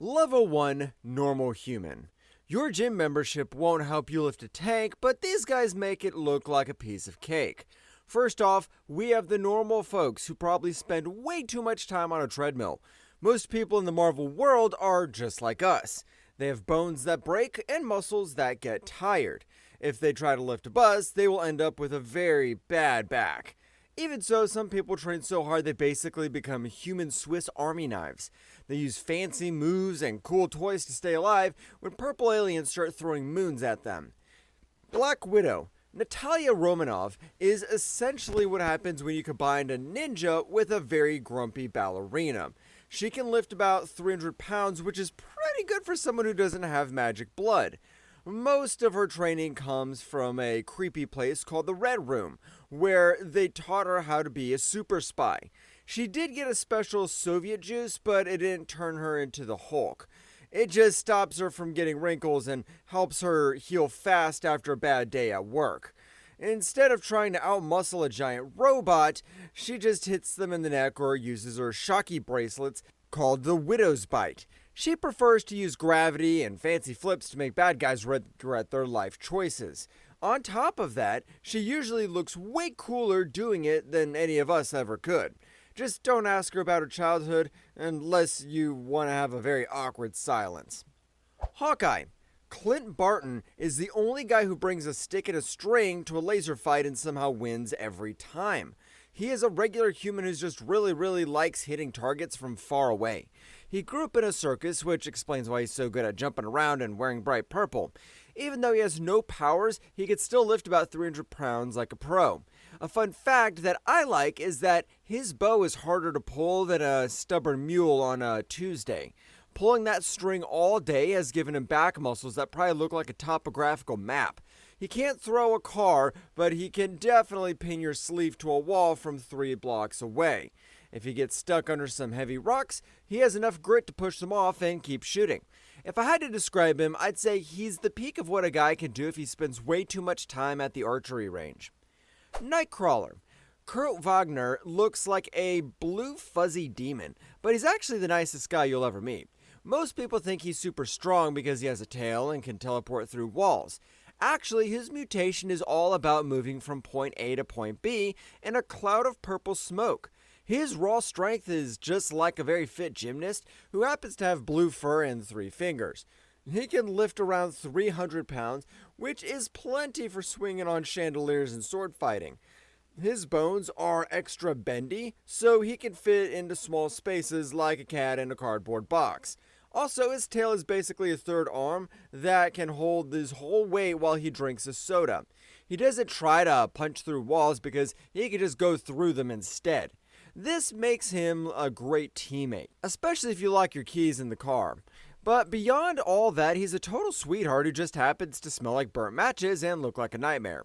Level 1 Normal Human. Your gym membership won't help you lift a tank, but these guys make it look like a piece of cake. First off, we have the normal folks who probably spend way too much time on a treadmill. Most people in the Marvel world are just like us. They have bones that break and muscles that get tired. If they try to lift a bus, they will end up with a very bad back. Even so, some people train so hard they basically become human Swiss Army knives. They use fancy moves and cool toys to stay alive when purple aliens start throwing moons at them. Black Widow. Natalia Romanov is essentially what happens when you combine a ninja with a very grumpy ballerina. She can lift about 300 pounds, which is pretty good for someone who doesn't have magic blood. Most of her training comes from a creepy place called the Red Room, where they taught her how to be a super spy. She did get a special Soviet juice, but it didn't turn her into the Hulk. It just stops her from getting wrinkles and helps her heal fast after a bad day at work. Instead of trying to outmuscle a giant robot, she just hits them in the neck or uses her shocky bracelets called the Widow's Bite. She prefers to use gravity and fancy flips to make bad guys regret their life choices. On top of that, she usually looks way cooler doing it than any of us ever could. Just don't ask her about her childhood unless you want to have a very awkward silence. Hawkeye. Clint Barton is the only guy who brings a stick and a string to a laser fight and somehow wins every time. He is a regular human who just really likes hitting targets from far away. He grew up in a circus, which explains why he's so good at jumping around and wearing bright purple. Even though he has no powers, he could still lift about 300 pounds like a pro. A fun fact that I like is that his bow is harder to pull than a stubborn mule on a Tuesday. Pulling that string all day has given him back muscles that probably look like a topographical map. He can't throw a car, but he can definitely pin your sleeve to a wall from 3 blocks away. If he gets stuck under some heavy rocks, he has enough grit to push them off and keep shooting. If I had to describe him, I'd say he's the peak of what a guy can do if he spends way too much time at the archery range. Nightcrawler. Kurt Wagner looks like a blue fuzzy demon, but he's actually the nicest guy you'll ever meet. Most people think he's super strong because he has a tail and can teleport through walls. Actually, his mutation is all about moving from point A to point B in a cloud of purple smoke. His raw strength is just like a very fit gymnast who happens to have blue fur and 3 fingers. He can lift around 300 pounds, which is plenty for swinging on chandeliers and sword fighting. His bones are extra bendy, so he can fit into small spaces like a cat in a cardboard box. Also, his tail is basically a third arm that can hold his whole weight while he drinks a soda. He doesn't try to punch through walls because he can just go through them instead. This makes him a great teammate, especially if you lock your keys in the car. But beyond all that, he's a total sweetheart who just happens to smell like burnt matches and look like a nightmare.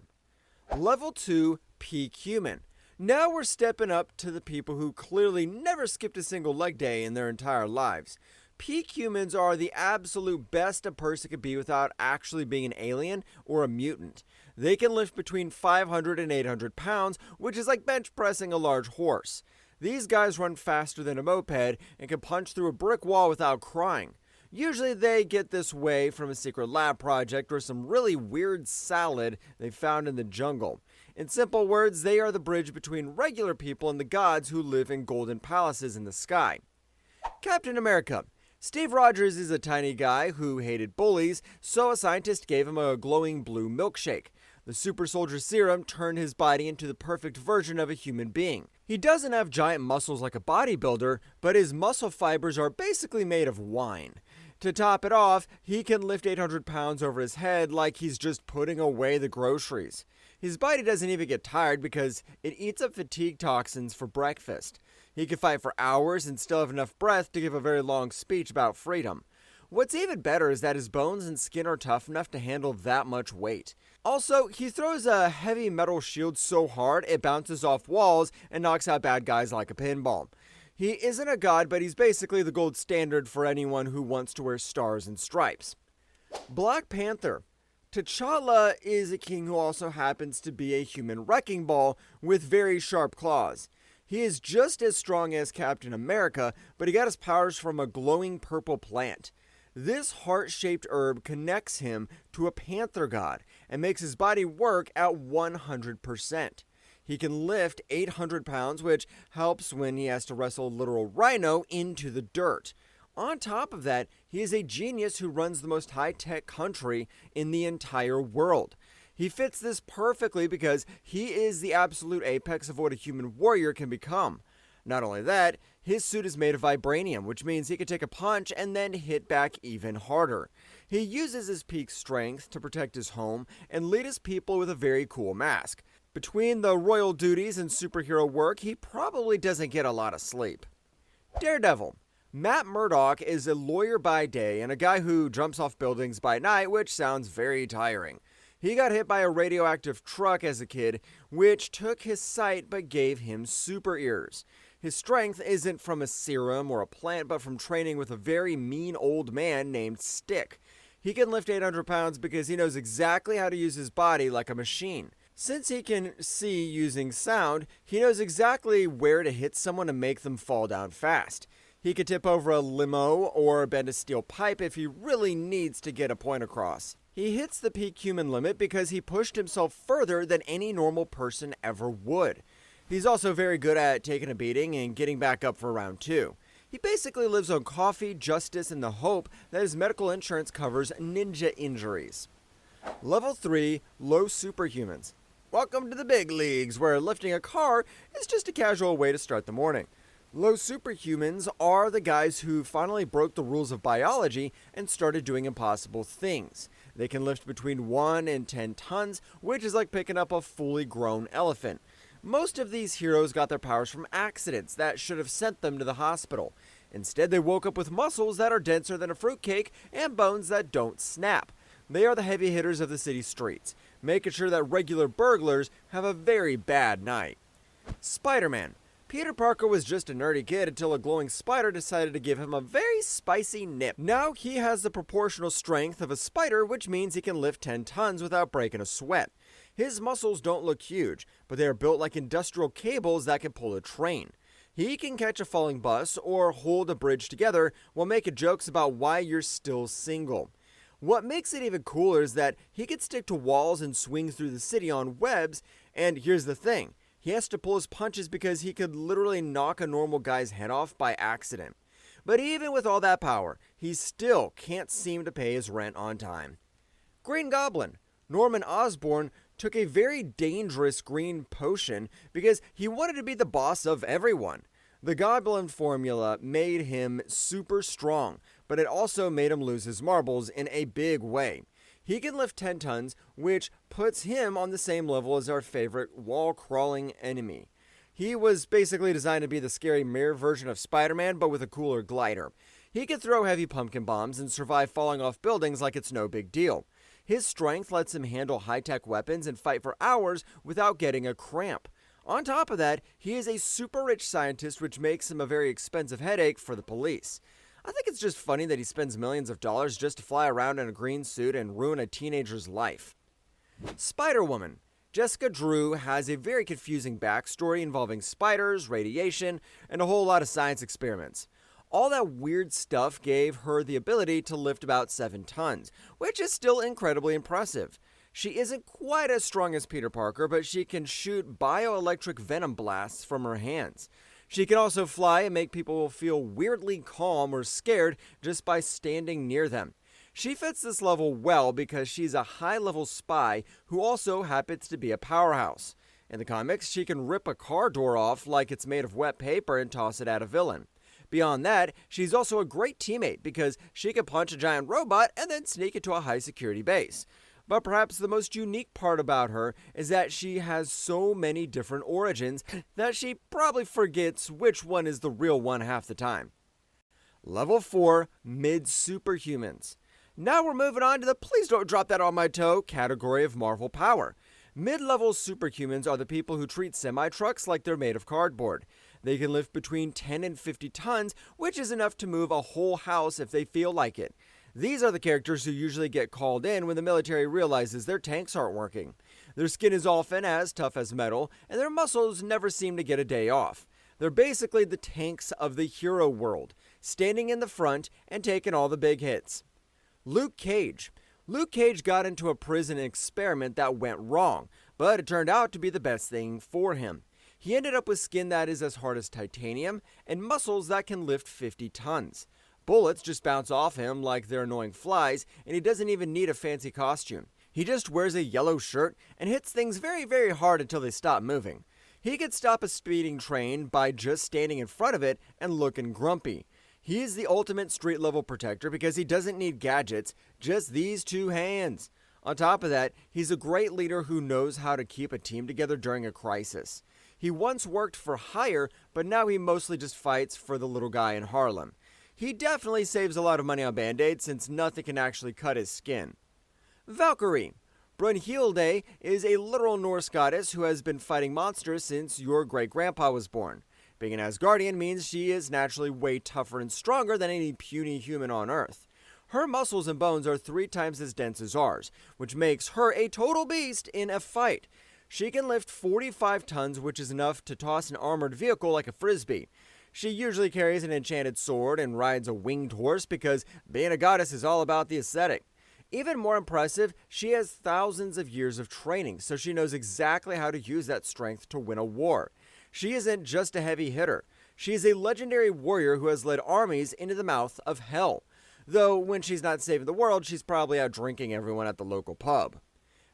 Level 2 Peak Human. Now we're stepping up to the people who clearly never skipped a single leg day in their entire lives. Peak humans are the absolute best a person could be without actually being an alien or a mutant. They can lift between 500 and 800 pounds, which is like bench pressing a large horse. These guys run faster than a moped and can punch through a brick wall without crying. Usually they get this way from a secret lab project or some really weird salad they found in the jungle. In simple words, they are the bridge between regular people and the gods who live in golden palaces in the sky. Captain America. Steve Rogers is a tiny guy who hated bullies, so a scientist gave him a glowing blue milkshake. The super soldier serum turned his body into the perfect version of a human being. He doesn't have giant muscles like a bodybuilder, but his muscle fibers are basically made of wine. To top it off, he can lift 800 pounds over his head like he's just putting away the groceries. His body doesn't even get tired because it eats up fatigue toxins for breakfast. He can fight for hours and still have enough breath to give a very long speech about freedom. What's even better is that his bones and skin are tough enough to handle that much weight. Also, he throws a heavy metal shield so hard it bounces off walls and knocks out bad guys like a pinball. He isn't a god, but he's basically the gold standard for anyone who wants to wear stars and stripes. Black Panther. T'Challa is a king who also happens to be a human wrecking ball with very sharp claws. He is just as strong as Captain America, but he got his powers from a glowing purple plant. This heart-shaped herb connects him to a panther god and makes his body work at 100%. He can lift 800 pounds, which helps when he has to wrestle a literal rhino into the dirt. On top of that, he is a genius who runs the most high-tech country in the entire world. He fits this perfectly because he is the absolute apex of what a human warrior can become. Not only that, his suit is made of vibranium, which means he can take a punch and then hit back even harder. He uses his peak strength to protect his home and lead his people with a very cool mask. Between the royal duties and superhero work, he probably doesn't get a lot of sleep. Daredevil. Matt Murdock is a lawyer by day and a guy who jumps off buildings by night, which sounds very tiring. He got hit by a radioactive truck as a kid, which took his sight but gave him super ears. His strength isn't from a serum or a plant, but from training with a very mean old man named Stick. He can lift 800 pounds because he knows exactly how to use his body like a machine. Since he can see using sound, he knows exactly where to hit someone to make them fall down fast. He could tip over a limo or bend a steel pipe if he really needs to get a point across. He hits the peak human limit because he pushed himself further than any normal person ever would. He's also very good at taking a beating and getting back up for round 2. He basically lives on coffee, justice, and the hope that his medical insurance covers ninja injuries. Level 3, Low Superhumans. Welcome to the big leagues, where lifting a car is just a casual way to start the morning. Low superhumans are the guys who finally broke the rules of biology and started doing impossible things. They can lift between 1 and 10 tons, which is like picking up a fully grown elephant. Most of these heroes got their powers from accidents that should have sent them to the hospital. Instead, they woke up with muscles that are denser than a fruitcake and bones that don't snap. They are the heavy hitters of the city streets, making sure that regular burglars have a very bad night. Spider-Man. Peter Parker was just a nerdy kid until a glowing spider decided to give him a very spicy nip. Now he has the proportional strength of a spider, which means he can lift 10 tons without breaking a sweat. His muscles don't look huge, but they are built like industrial cables that can pull a train. He can catch a falling bus or hold a bridge together while making jokes about why you're still single. What makes it even cooler is that he can stick to walls and swing through the city on webs, and here's the thing. He has to pull his punches because he could literally knock a normal guy's head off by accident. But even with all that power, he still can't seem to pay his rent on time. Green Goblin. Norman Osborn took a very dangerous green potion because he wanted to be the boss of everyone. The Goblin formula made him super strong, but it also made him lose his marbles in a big way. He can lift 10 tons, which puts him on the same level as our favorite wall-crawling enemy. He was basically designed to be the scary mirror version of Spider-Man, but with a cooler glider. He can throw heavy pumpkin bombs and survive falling off buildings like it's no big deal. His strength lets him handle high-tech weapons and fight for hours without getting a cramp. On top of that, he is a super rich scientist, which makes him a very expensive headache for the police. I think it's just funny that he spends millions of dollars just to fly around in a green suit and ruin a teenager's life. Spider-Woman. Jessica Drew has a very confusing backstory involving spiders, radiation, and a whole lot of science experiments. All that weird stuff gave her the ability to lift about 7 tons, which is still incredibly impressive. She isn't quite as strong as Peter Parker, but she can shoot bioelectric venom blasts from her hands. She can also fly and make people feel weirdly calm or scared just by standing near them. She fits this level well because she's a high-level spy who also happens to be a powerhouse. In the comics, she can rip a car door off like it's made of wet paper and toss it at a villain. Beyond that, she's also a great teammate because she can punch a giant robot and then sneak into a high-security base. But perhaps the most unique part about her is that she has so many different origins that she probably forgets which one is the real one half the time. Level 4, Mid-Superhumans. Now we're moving on to the please don't drop that on my toe category of Marvel power. Mid-level superhumans are the people who treat semi-trucks like they're made of cardboard. They can lift between 10 and 50 tons, which is enough to move a whole house if they feel like it. These are the characters who usually get called in when the military realizes their tanks aren't working. Their skin is often as tough as metal, and their muscles never seem to get a day off. They're basically the tanks of the hero world, standing in the front and taking all the big hits. Luke Cage. Luke Cage got into a prison experiment that went wrong, but it turned out to be the best thing for him. He ended up with skin that is as hard as titanium and muscles that can lift 50 tons. Bullets just bounce off him like they're annoying flies, and he doesn't even need a fancy costume. He just wears a yellow shirt and hits things very, very hard until they stop moving. He could stop a speeding train by just standing in front of it and looking grumpy. He's the ultimate street level protector because he doesn't need gadgets, just these two hands. On top of that, he's a great leader who knows how to keep a team together during a crisis. He once worked for hire, but now he mostly just fights for the little guy in Harlem. He definitely saves a lot of money on band-aids since nothing can actually cut his skin. Valkyrie. Brunhilde is a literal Norse goddess who has been fighting monsters since your great-grandpa was born. Being an Asgardian means she is naturally way tougher and stronger than any puny human on Earth. Her muscles and bones are 3 times as dense as ours, which makes her a total beast in a fight. She can lift 45 tons, which is enough to toss an armored vehicle like a frisbee. She usually carries an enchanted sword and rides a winged horse because being a goddess is all about the aesthetic. Even more impressive, she has thousands of years of training, so she knows exactly how to use that strength to win a war. She isn't just a heavy hitter. She is a legendary warrior who has led armies into the mouth of hell. Though when she's not saving the world, she's probably out drinking everyone at the local pub.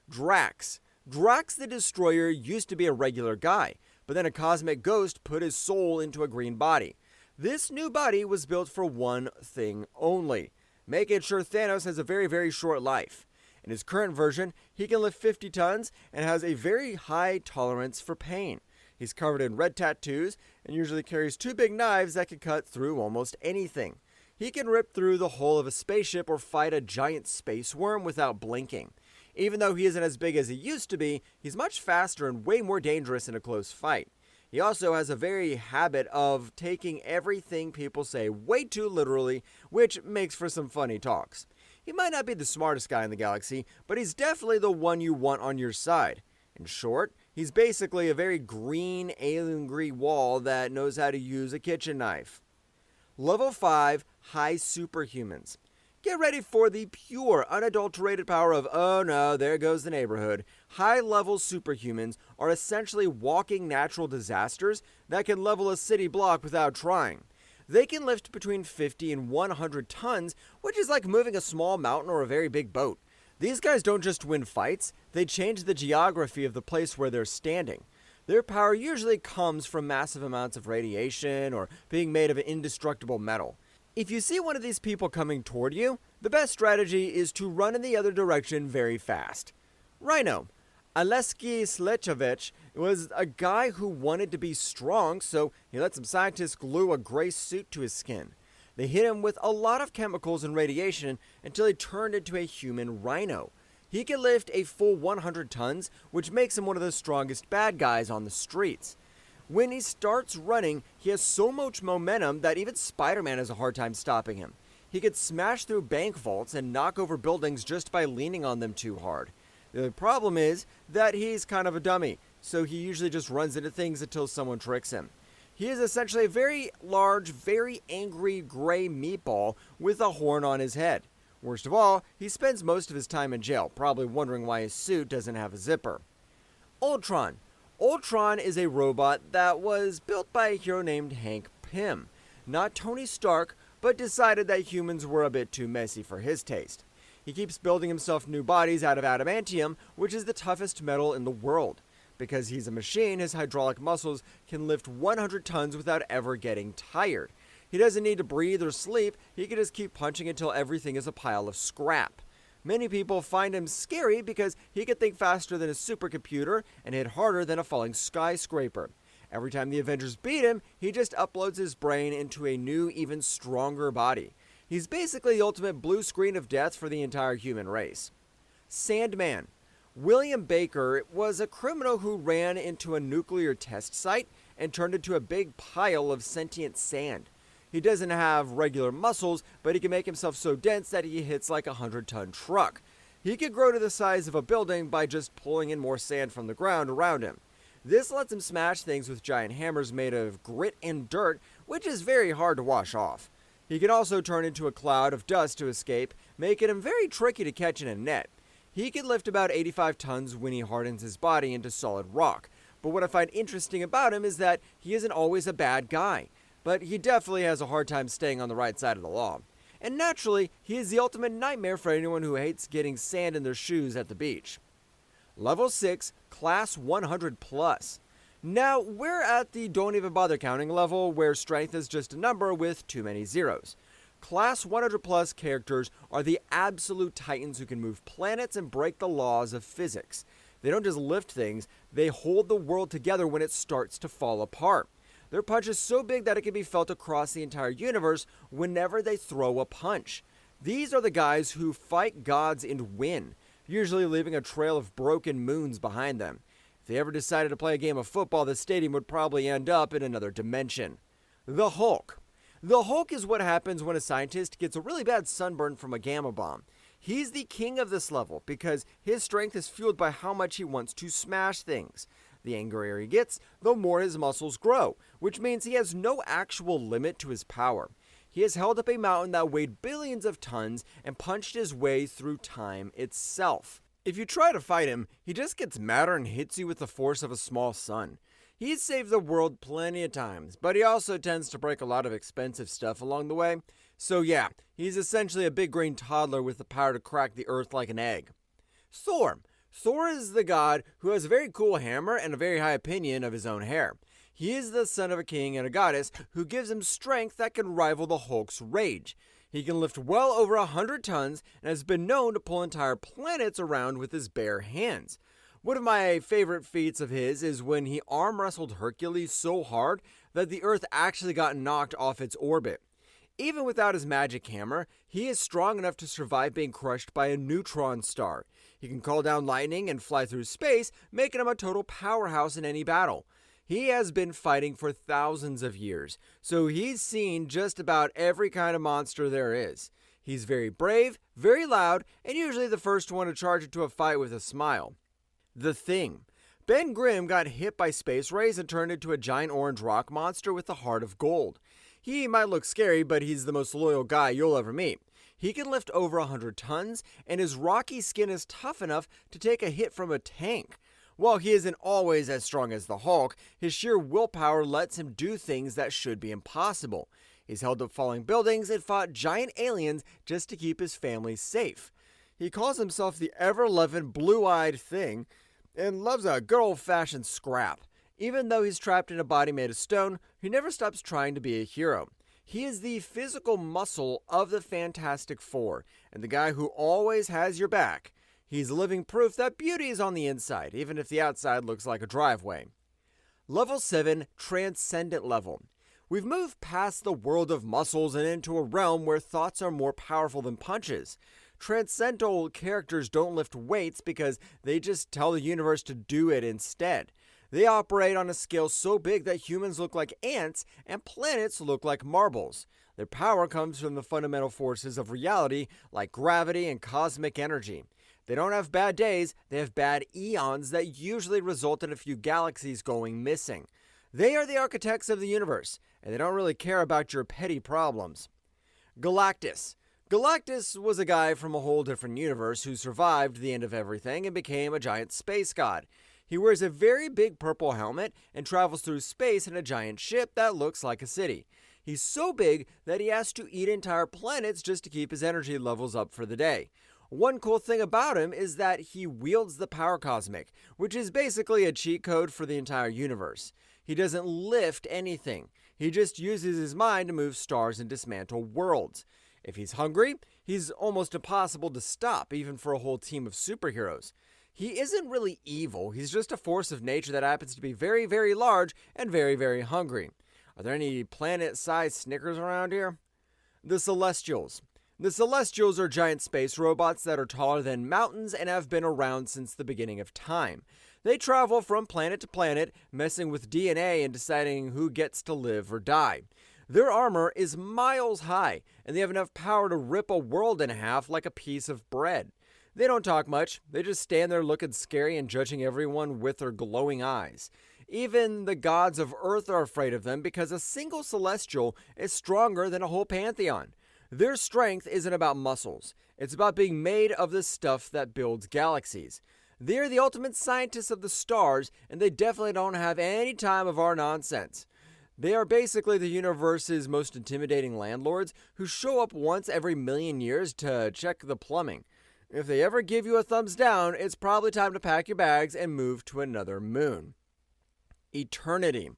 Drax. Drax the Destroyer used to be a regular guy, but then a cosmic ghost put his soul into a green body. This new body was built for one thing only: making sure Thanos has a very, very short life. In his current version, he can lift 50 tons and has a very high tolerance for pain. He's covered in red tattoos and usually carries 2 big knives that can cut through almost anything. He can rip through the hull of a spaceship or fight a giant space worm without blinking. Even though he isn't as big as he used to be, he's much faster and way more dangerous in a close fight. He also has a very habit of taking everything people say way too literally, which makes for some funny talks. He might not be the smartest guy in the galaxy, but he's definitely the one you want on your side. In short, he's basically a very green alien green wall that knows how to use a kitchen knife. Level 5 High Superhumans. Get ready for the pure, unadulterated power of, oh no, there goes the neighborhood. High-level superhumans are essentially walking natural disasters that can level a city block without trying. They can lift between 50 and 100 tons, which is like moving a small mountain or a very big boat. These guys don't just win fights, they change the geography of the place where they're standing. Their power usually comes from massive amounts of radiation or being made of indestructible metal. If you see one of these people coming toward you, the best strategy is to run in the other direction very fast. Rhino. Aleksei Slechevich was a guy who wanted to be strong, so he let some scientists glue a gray suit to his skin. They hit him with a lot of chemicals and radiation until he turned into a human rhino. He can lift a full 100 tons, which makes him one of the strongest bad guys on the streets. When he starts running, he has so much momentum that even Spider-Man has a hard time stopping him. He could smash through bank vaults and knock over buildings just by leaning on them too hard. The problem is that he's kind of a dummy, so he usually just runs into things until someone tricks him. He is essentially a very large, very angry gray meatball with a horn on his head. Worst of all, he spends most of his time in jail, probably wondering why his suit doesn't have a zipper. Ultron. Ultron is a robot that was built by a hero named Hank Pym. Not Tony Stark, but decided that humans were a bit too messy for his taste. He keeps building himself new bodies out of adamantium, which is the toughest metal in the world. Because he's a machine, his hydraulic muscles can lift 100 tons without ever getting tired. He doesn't need to breathe or sleep, he can just keep punching until everything is a pile of scrap. Many people find him scary because he can think faster than a supercomputer and hit harder than a falling skyscraper. Every time the Avengers beat him, he just uploads his brain into a new, even stronger body. He's basically the ultimate blue screen of death for the entire human race. Sandman. William Baker was a criminal who ran into a nuclear test site and turned into a big pile of sentient sand. He doesn't have regular muscles, but he can make himself so dense that he hits like a 100-ton truck. He could grow to the size of a building by just pulling in more sand from the ground around him. This lets him smash things with giant hammers made of grit and dirt, which is very hard to wash off. He can also turn into a cloud of dust to escape, making him very tricky to catch in a net. He can lift about 85 tons when he hardens his body into solid rock, but what I find interesting about him is that he isn't always a bad guy, but he definitely has a hard time staying on the right side of the law. And naturally, he is the ultimate nightmare for anyone who hates getting sand in their shoes at the beach. Level 6, Class 100 Plus. Now, we're at the don't even bother counting level where strength is just a number with too many zeros. Class 100 Plus characters are the absolute titans who can move planets and break the laws of physics. They don't just lift things, they hold the world together when it starts to fall apart. Their punch is so big that it can be felt across the entire universe whenever they throw a punch. These are the guys who fight gods and win, usually leaving a trail of broken moons behind them. If they ever decided to play a game of football, the stadium would probably end up in another dimension. The Hulk. The Hulk is what happens when a scientist gets a really bad sunburn from a gamma bomb. He's the king of this level because his strength is fueled by how much he wants to smash things. The angrier he gets, the more his muscles grow, which means he has no actual limit to his power. He has held up a mountain that weighed billions of tons and punched his way through time itself. If you try to fight him, he just gets madder and hits you with the force of a small sun. He's saved the world plenty of times, but he also tends to break a lot of expensive stuff along the way. So yeah, he's essentially a big green toddler with the power to crack the earth like an egg. Thor. Thor is the god who has a very cool hammer and a very high opinion of his own hair. He is the son of a king and a goddess who gives him strength that can rival the Hulk's rage. He can lift well over 100 tons and has been known to pull entire planets around with his bare hands. One of my favorite feats of his is when he arm wrestled Hercules so hard that the Earth actually got knocked off its orbit. Even without his magic hammer, he is strong enough to survive being crushed by a neutron star. He can call down lightning and fly through space, making him a total powerhouse in any battle. He has been fighting for thousands of years, so he's seen just about every kind of monster there is. He's very brave, very loud, and usually the first one to charge into a fight with a smile. The Thing. Ben Grimm got hit by space rays and turned into a giant orange rock monster with a heart of gold. He might look scary, but he's the most loyal guy you'll ever meet. He can lift over 100 tons, and his rocky skin is tough enough to take a hit from a tank. While he isn't always as strong as the Hulk, his sheer willpower lets him do things that should be impossible. He's held up falling buildings and fought giant aliens just to keep his family safe. He calls himself the ever-loving blue-eyed Thing and loves a good old-fashioned scrap. Even though he's trapped in a body made of stone, he never stops trying to be a hero. He is the physical muscle of the Fantastic Four, and the guy who always has your back. He's living proof that beauty is on the inside, even if the outside looks like a driveway. Level 7, Transcendent level. We've moved past the world of muscles and into a realm where thoughts are more powerful than punches. Transcendental characters don't lift weights because they just tell the universe to do it instead. They operate on a scale so big that humans look like ants and planets look like marbles. Their power comes from the fundamental forces of reality like gravity and cosmic energy. They don't have bad days, they have bad eons that usually result in a few galaxies going missing. They are the architects of the universe, and they don't really care about your petty problems. Galactus. Galactus was a guy from a whole different universe who survived the end of everything and became a giant space god. He wears a very big purple helmet and travels through space in a giant ship that looks like a city. He's so big that he has to eat entire planets just to keep his energy levels up for the day. One cool thing about him is that he wields the power cosmic, which is basically a cheat code for the entire universe. He doesn't lift anything. He just uses his mind to move stars and dismantle worlds. If he's hungry, he's almost impossible to stop, even for a whole team of superheroes. He isn't really evil, he's just a force of nature that happens to be very, very large and very, very hungry. Are there any planet-sized Snickers around here? The Celestials. The Celestials are giant space robots that are taller than mountains and have been around since the beginning of time. They travel from planet to planet, messing with DNA and deciding who gets to live or die. Their armor is miles high, and they have enough power to rip a world in half like a piece of bread. They don't talk much, they just stand there looking scary and judging everyone with their glowing eyes. Even the gods of Earth are afraid of them because a single celestial is stronger than a whole pantheon. Their strength isn't about muscles, it's about being made of the stuff that builds galaxies. They're the ultimate scientists of the stars, and they definitely don't have any time of our nonsense. They are basically the universe's most intimidating landlords who show up once every million years to check the plumbing. If they ever give you a thumbs down, it's probably time to pack your bags and move to another moon. Eternity.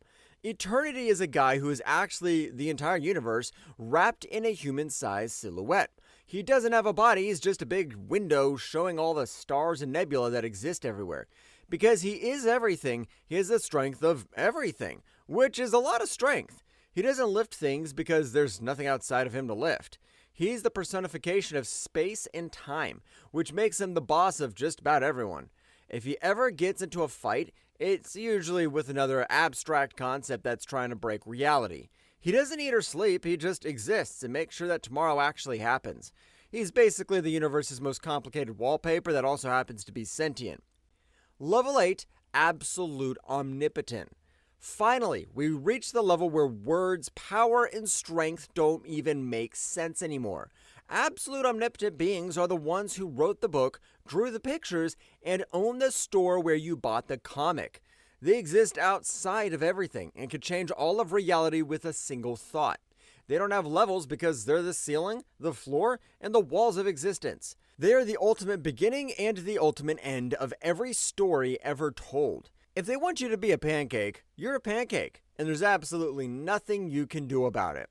Eternity is a guy who is actually the entire universe wrapped in a human-sized silhouette. He doesn't have a body, he's just a big window showing all the stars and nebula that exist everywhere. Because he is everything, he has the strength of everything, which is a lot of strength. He doesn't lift things because there's nothing outside of him to lift. He's the personification of space and time, which makes him the boss of just about everyone. If he ever gets into a fight, it's usually with another abstract concept that's trying to break reality. He doesn't eat or sleep, he just exists and makes sure that tomorrow actually happens. He's basically the universe's most complicated wallpaper that also happens to be sentient. Level 8, Absolute Omnipotent. Finally, we reach the level where words, power, and strength don't even make sense anymore. Absolute omnipotent beings are the ones who wrote the book, drew the pictures, and own the store where you bought the comic. They exist outside of everything and can change all of reality with a single thought. They don't have levels because they're the ceiling, the floor, and the walls of existence. They are the ultimate beginning and the ultimate end of every story ever told. If they want you to be a pancake, you're a pancake, and there's absolutely nothing you can do about it.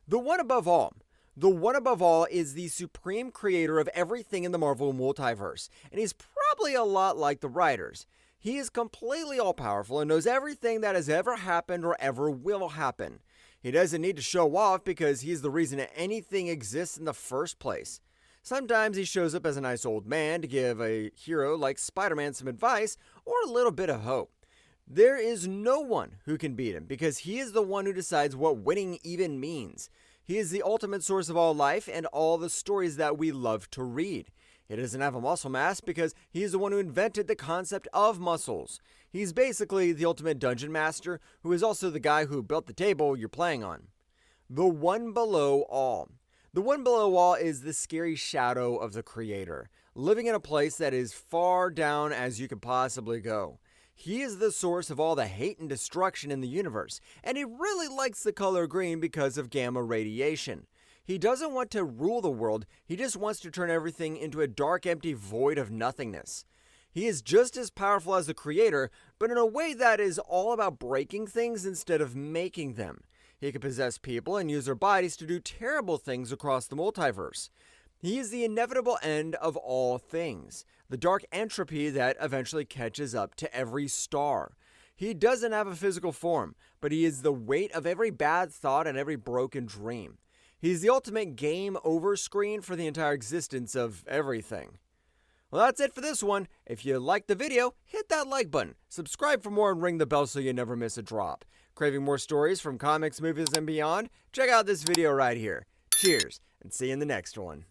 The one above all. The one above all is the supreme creator of everything in the Marvel multiverse, and he's probably a lot like the writers. He is completely all-powerful and knows everything that has ever happened or ever will happen. He doesn't need to show off because he's the reason that anything exists in the first place. Sometimes he shows up as a nice old man to give a hero like Spider-Man some advice or a little bit of hope. There is no one who can beat him because he is the one who decides what winning even means. He is the ultimate source of all life and all the stories that we love to read. He doesn't have a muscle mass because he's the one who invented the concept of muscles. He's basically the ultimate dungeon master who is also the guy who built the table you're playing on. The one below all. The one below all is the scary shadow of the creator, living in a place that is far down as you could possibly go. He is the source of all the hate and destruction in the universe, and he really likes the color green because of gamma radiation. He doesn't want to rule the world, he just wants to turn everything into a dark, empty void of nothingness. He is just as powerful as the creator, but in a way that is all about breaking things instead of making them. He can possess people and use their bodies to do terrible things across the multiverse. He is the inevitable end of all things, the dark entropy that eventually catches up to every star. He doesn't have a physical form, but he is the weight of every bad thought and every broken dream. He's the ultimate game over screen for the entire existence of everything. Well, that's it for this one. If you liked the video, hit that like button, subscribe for more, and ring the bell so you never miss a drop. Craving more stories from comics, movies, and beyond? Check out this video right here. Cheers, and see you in the next one.